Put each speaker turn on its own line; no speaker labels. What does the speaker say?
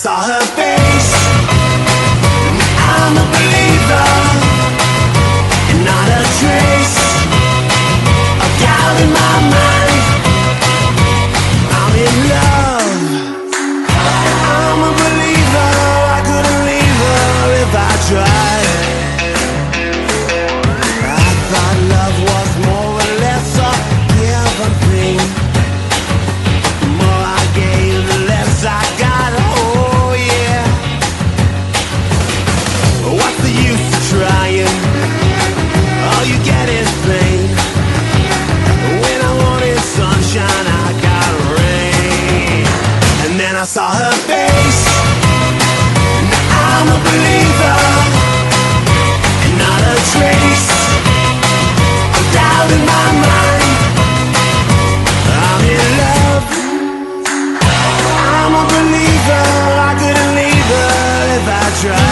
saw her face. I'm a believer, and not a trace of doubt in my mind. I'm in love. I'm a believer. I couldn't leave her if I tried. I thought love was more or less a given thing. The more I gave, the less I got. Oh yeah. What's the use of trying? All you get is pain. When I wanted sunshine, I got rain. And then I saw her face. Now I'm a believer, and not a trace of doubt in my mind. I'm in love. I'm a believer. I couldn't leave her if I tried.